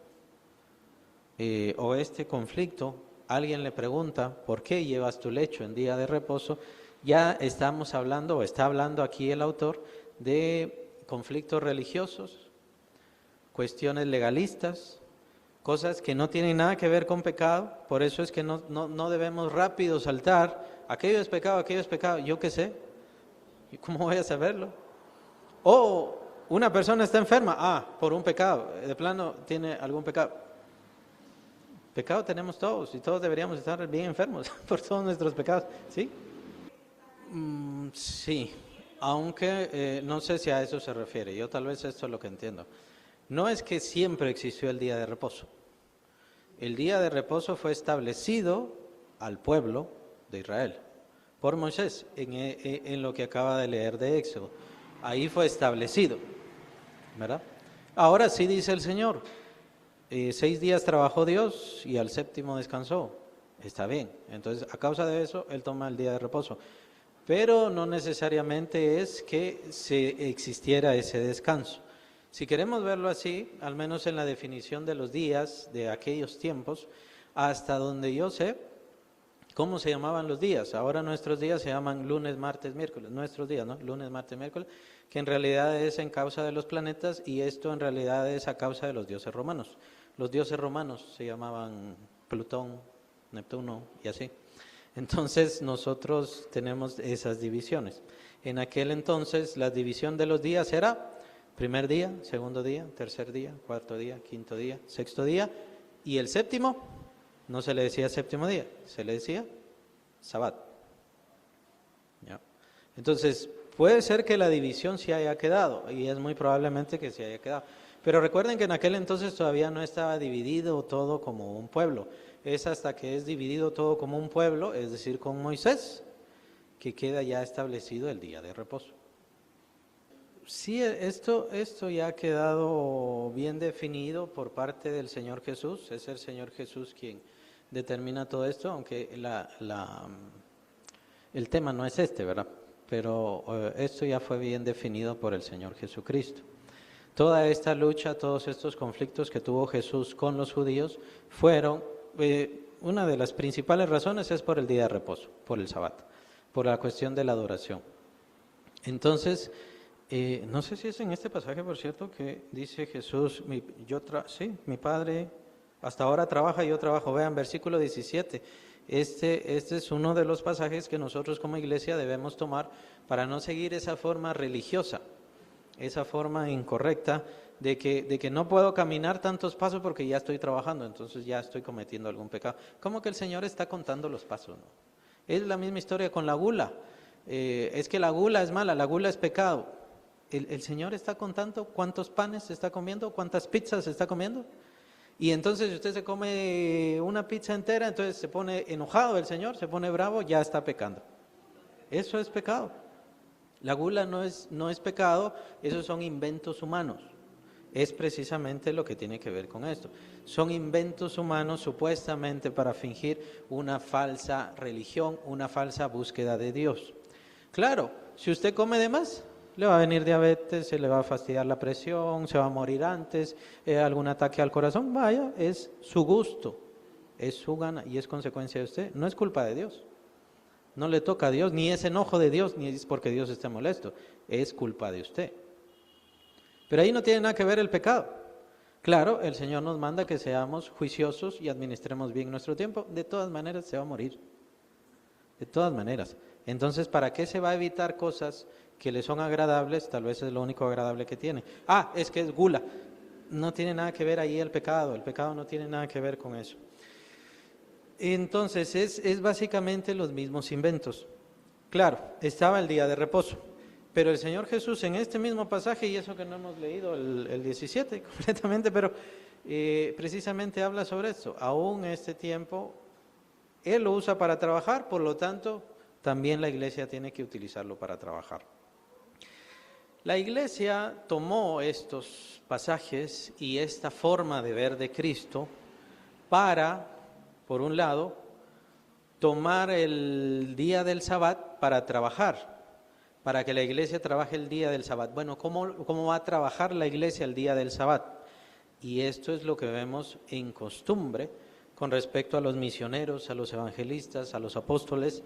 o este conflicto, alguien le pregunta, ¿por qué llevas tu lecho en día de reposo? Ya estamos hablando, o está hablando aquí el autor, de conflictos religiosos, cuestiones legalistas, cosas que no tienen nada que ver con pecado. Por eso es que no debemos rápido saltar, aquello es pecado, yo qué sé, ¿cómo voy a saberlo? O una persona está enferma, por un pecado, de plano tiene algún pecado. Pecado tenemos todos y todos deberíamos estar bien enfermos por todos nuestros pecados, ¿sí? Sí, aunque no sé si a eso se refiere, yo tal vez esto es lo que entiendo. No es que siempre existió el día de reposo. El día de reposo fue establecido al pueblo de Israel por Moisés en lo que acaba de leer de Éxodo. Ahí fue establecido, ¿verdad? Ahora sí dice el Señor, 6 días trabajó Dios y al séptimo descansó. Está bien, entonces a causa de eso Él toma el día de reposo. Pero no necesariamente es que se existiera ese descanso. Si queremos verlo así, al menos en la definición de los días de aquellos tiempos, hasta donde yo sé, ¿cómo se llamaban los días? Ahora nuestros días se llaman lunes, martes, miércoles. Nuestros días, ¿no? Lunes, martes, miércoles, que en realidad es en causa de los planetas y esto en realidad es a causa de los dioses romanos. Los dioses romanos se llamaban Plutón, Neptuno y así. Entonces nosotros tenemos esas divisiones. En aquel entonces la división de los días era primer día, segundo día, tercer día, cuarto día, quinto día, sexto día Y el séptimo, no se le decía séptimo día, se le decía Sabbat. ¿Ya? Entonces, puede ser que la división se haya quedado, y es muy probablemente que se haya quedado. Pero recuerden que en aquel entonces todavía no estaba dividido todo como un pueblo. Es hasta que es dividido todo como un pueblo, es decir, con Moisés, que queda ya establecido el día de reposo. Sí, esto ya ha quedado bien definido por parte del Señor Jesús. Es el Señor Jesús quien determina todo esto, aunque el tema no es este, ¿verdad? Pero esto ya fue bien definido por el Señor Jesucristo. Toda esta lucha, todos estos conflictos que tuvo Jesús con los judíos fueron, una de las principales razones es por el día de reposo, por el Sabbat, por la cuestión de la adoración. Entonces, no sé si es en este pasaje, por cierto, que dice Jesús, mi Padre hasta ahora trabaja y yo trabajo. Vean, versículo 17. Este es uno de los pasajes que nosotros como iglesia debemos tomar para no seguir esa forma religiosa, esa forma incorrecta de que no puedo caminar tantos pasos porque ya estoy trabajando, entonces ya estoy cometiendo algún pecado. ¿Cómo que el Señor está contando los pasos? ¿No? Es la misma historia con la gula. Es que la gula es mala, la gula es pecado. El Señor está contando cuántos panes se está comiendo, cuántas pizzas se está comiendo. Y entonces si usted se come una pizza entera, entonces se pone enojado el Señor, se pone bravo, ya está pecando. Eso es pecado. La gula no es pecado, esos son inventos humanos. Es precisamente lo que tiene que ver con esto. Son inventos humanos supuestamente para fingir una falsa religión, una falsa búsqueda de Dios. Claro, si usted come de más, le va a venir diabetes, se le va a fastidiar la presión, se va a morir antes, algún ataque al corazón, vaya, es su gusto, es su gana y es consecuencia de usted, no es culpa de Dios. No le toca a Dios, ni es enojo de Dios, ni es porque Dios esté molesto, es culpa de usted. Pero ahí no tiene nada que ver el pecado. Claro, el Señor nos manda que seamos juiciosos y administremos bien nuestro tiempo, de todas maneras se va a morir, de todas maneras. Entonces, ¿para qué se va a evitar cosas que le son agradables? Tal vez es lo único agradable que tiene. Es que es gula. No tiene nada que ver ahí el pecado no tiene nada que ver con eso. Entonces, es básicamente los mismos inventos. Claro, estaba el día de reposo, pero el Señor Jesús en este mismo pasaje, y eso que no hemos leído el 17 completamente, pero precisamente habla sobre esto. Aún este tiempo, Él lo usa para trabajar, por lo tanto, también la iglesia tiene que utilizarlo para trabajar. La iglesia tomó estos pasajes y esta forma de ver de Cristo para, por un lado, tomar el día del Sabbat para trabajar, para que la iglesia trabaje el día del Sabbat. Bueno, ¿cómo va a trabajar la iglesia el día del Sabbat? Y esto es lo que vemos en costumbre con respecto a los misioneros, a los evangelistas, a los apóstoles.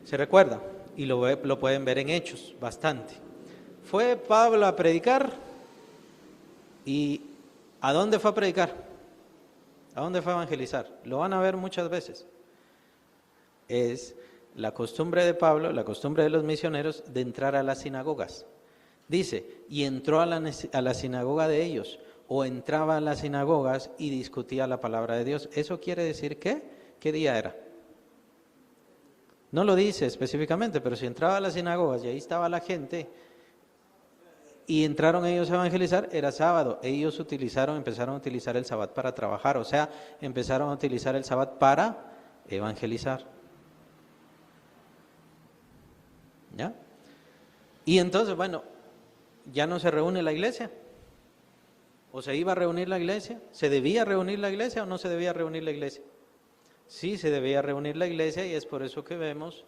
Se recuerda, y lo pueden ver en Hechos bastante. Fue Pablo a predicar, ¿y a dónde fue a predicar? ¿A dónde fue a evangelizar? Lo van a ver muchas veces. Es la costumbre de Pablo, la costumbre de los misioneros, de entrar a las sinagogas. Dice, y entró a la sinagoga de ellos, o entraba a las sinagogas y discutía la palabra de Dios. ¿Eso quiere decir qué? ¿Qué día era? No lo dice específicamente, pero si entraba a las sinagogas y ahí estaba la gente y entraron ellos a evangelizar, era sábado. Ellos empezaron a utilizar el Sabbat para trabajar, o sea, empezaron a utilizar el Sabbat para evangelizar. ¿Ya? Y entonces, bueno, ya no se reúne la iglesia. ¿O se iba a reunir la iglesia? ¿Se debía reunir la iglesia o no se debía reunir la iglesia? Sí, se debía reunir la iglesia y es por eso que vemos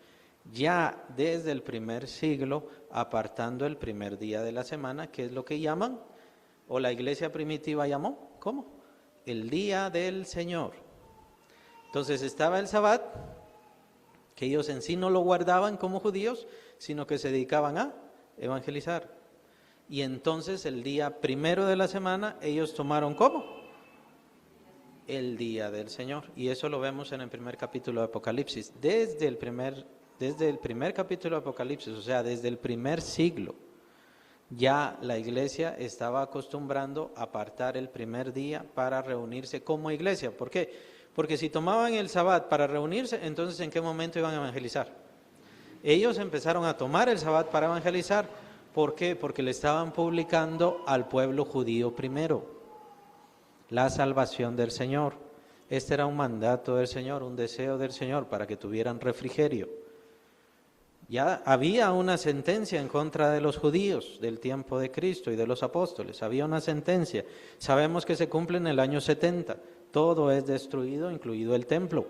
ya desde el primer siglo apartando el primer día de la semana, que es lo que llaman, o la iglesia primitiva llamó, ¿cómo? El día del Señor. Entonces estaba el Sabbat, que ellos en sí no lo guardaban como judíos, sino que se dedicaban a evangelizar. Y entonces el día primero de la semana ellos tomaron ¿cómo? El día del Señor. Y eso lo vemos en el primer capítulo de Apocalipsis. Desde el primer capítulo de Apocalipsis, o sea, desde el primer siglo, ya la iglesia estaba acostumbrando a apartar el primer día para reunirse como iglesia. ¿Por qué? Porque si tomaban el Sabbat para reunirse, entonces ¿en qué momento iban a evangelizar? Ellos empezaron a tomar el Sabbat para evangelizar. ¿Por qué? Porque le estaban publicando al pueblo judío primero la salvación del Señor. Este era un mandato del Señor, un deseo del Señor para que tuvieran refrigerio. Ya había una sentencia en contra de los judíos del tiempo de Cristo y de los apóstoles. Había una sentencia. Sabemos que se cumple en el año 70. Todo es destruido, incluido el templo.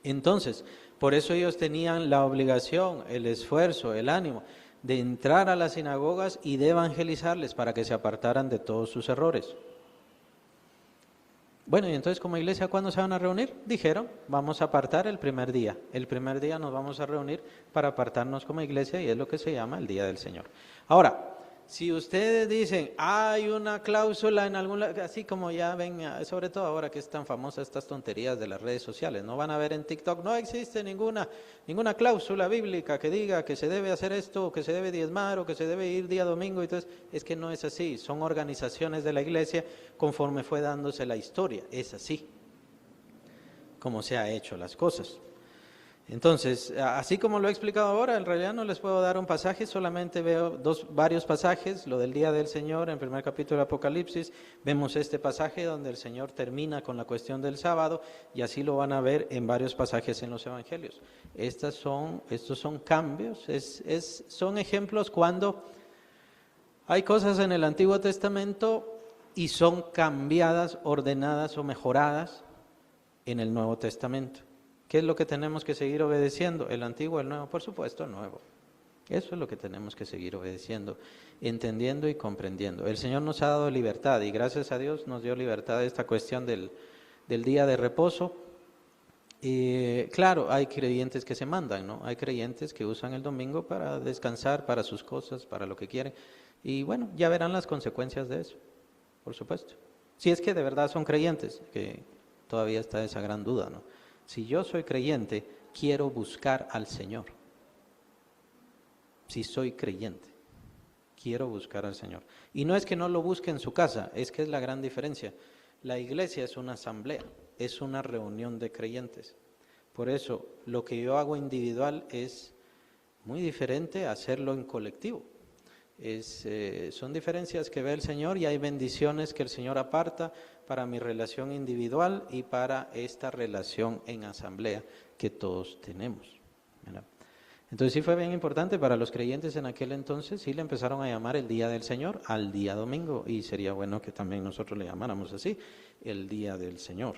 Entonces, por eso ellos tenían la obligación, el esfuerzo, el ánimo de entrar a las sinagogas y de evangelizarles para que se apartaran de todos sus errores. Bueno, y entonces como iglesia, ¿cuándo se van a reunir? Dijeron, vamos a apartar el primer día. El primer día nos vamos a reunir para apartarnos como iglesia y es lo que se llama el Día del Señor. Ahora, si ustedes dicen, hay una cláusula en algún lado, así como ya ven, sobre todo ahora que es tan famosa estas tonterías de las redes sociales, no van a ver en TikTok, no existe ninguna cláusula bíblica que diga que se debe hacer esto, o que se debe diezmar, o que se debe ir día domingo, entonces es que no es así, son organizaciones de la iglesia conforme fue dándose la historia, es así, como se ha hecho las cosas. Entonces, así como lo he explicado ahora, en realidad no les puedo dar un pasaje, solamente veo varios pasajes, lo del Día del Señor en el primer capítulo de Apocalipsis, vemos este pasaje donde el Señor termina con la cuestión del sábado y así lo van a ver en varios pasajes en los evangelios. Estos son cambios, son ejemplos cuando hay cosas en el Antiguo Testamento y son cambiadas, ordenadas o mejoradas en el Nuevo Testamento. ¿Qué es lo que tenemos que seguir obedeciendo? ¿El antiguo o el nuevo? Por supuesto, el nuevo. Eso es lo que tenemos que seguir obedeciendo, entendiendo y comprendiendo. El Señor nos ha dado libertad y gracias a Dios nos dio libertad de esta cuestión del día de reposo. Claro, hay creyentes que se mandan, ¿no? Hay creyentes que usan el domingo para descansar, para sus cosas, para lo que quieren. Y bueno, ya verán las consecuencias de eso, por supuesto. Si es que de verdad son creyentes, que todavía está esa gran duda, ¿no? Si yo soy creyente, quiero buscar al Señor. Si soy creyente, quiero buscar al Señor. Y no es que no lo busque en su casa, es que es la gran diferencia. La iglesia es una asamblea, es una reunión de creyentes. Por eso, lo que yo hago individual es muy diferente a hacerlo en colectivo. Son diferencias que ve el Señor y hay bendiciones que el Señor aparta para mi relación individual y para esta relación en asamblea que todos tenemos, ¿verdad? Entonces sí fue bien importante para los creyentes en aquel entonces, sí le empezaron a llamar el Día del Señor al día domingo y sería bueno que también nosotros le llamáramos así, el Día del Señor.